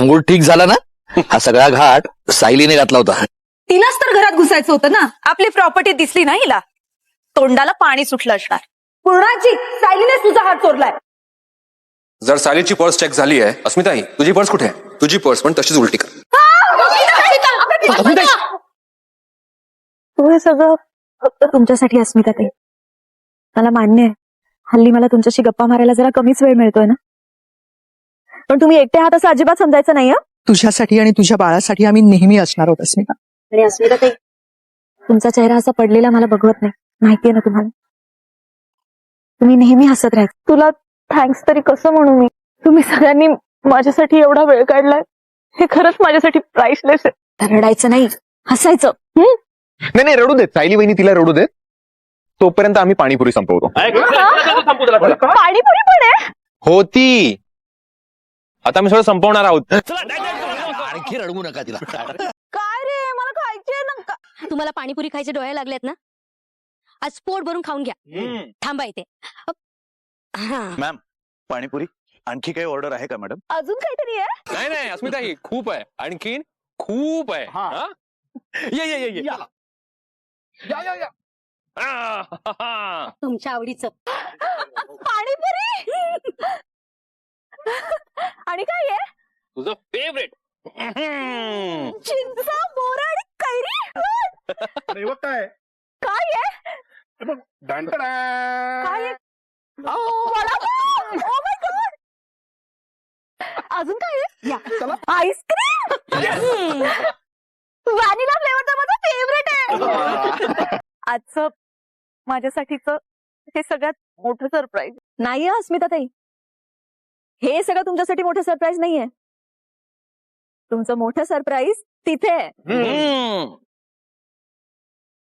अंघोळ ठीक झाला ना? हा सगळा घाट सायलीने घातला होता. तिलाच तर घरात घुसायचं होतं ना. आपली प्रॉपर्टी दिसली ना हिला, तोंडाला पाणी सुटलं असणार. पूर्णाची सायलीनेच तुझा हात चोरलाय. जर सायलीची पर्स चेक झाली आहे, अस्मिताई तुझी पर्स कुठे आहे? तुझी पर्स पण तशीच उलटी कर. तू हे सगळं फक्त तुमच्यासाठी अस्मिताताई. मला मान्य आहे, हल्ली मला तुमच्याशी गप्पा मारायला जरा कमीच वेळ मिळतोय ना, पण तुम्ही एकटे आहात असं अजिबात समजायचं नाही. तुझ्यासाठी आणि तुझ्या बाळासाठी आम्ही नेहमी असणार आहोत अस्मिता. आणि अस्मिताताई, तुमचा चेहरा असा पडलेला मला बघवत नाही, माहितीये ना तुम्हाला. तुम्ही नेहमी हसत राहायचं. तुला थँक्स तरी कसं म्हणू मी? तुम्ही सगळ्यांनी माझ्यासाठी एवढा वेळ काढलाय, हे खरंच माझ्यासाठी प्राइसलेस आहे. तर रडायचं नाही, हसायचं. नाही नाही रडू देत, सायली वहिनी तिला रडू देत. तोपर्यंत आम्ही पाणीपुरी संपवतो. पाणीपुरी पण आहे होती, आता आम्ही सगळं संपवणार आहोत. आणखी रडवू नका तिला. काय रे, मला खायची नका. तुम्हाला पाणीपुरी खायचे डोळे लागलेत ना, आज पोट भरून खाऊन घ्या. थांबा इथे. मॅम पाणीपुरी आणखी काही ऑर्डर आहे का मॅडम? अजून काहीतरी आहे? नाही नाही अस्मिताई खूप आहे, आणखीन खूप आहे. हा? ये ये ये ये. तुमच्या आवडीचं पाणीपुरी. आणि काय आहे? तुझं फेवरेट चिंच, बोर आणि कैरी. काय काय आहे? काय आहे? वडापाव. Oh my God. अजून काय आहे? आईस्क्रीम. व्हॅनिला फ्लेवर तर माझा फेवरेट आहे. आजचं माझ्यासाठीचं हे सगळ्यात मोठं सरप्राईज नाही आहे अस्मिताताई. हे सगळं तुमच्यासाठी मोठं सरप्राईज नाहीये. तुमचं मोठं सरप्राईज तिथे आहे.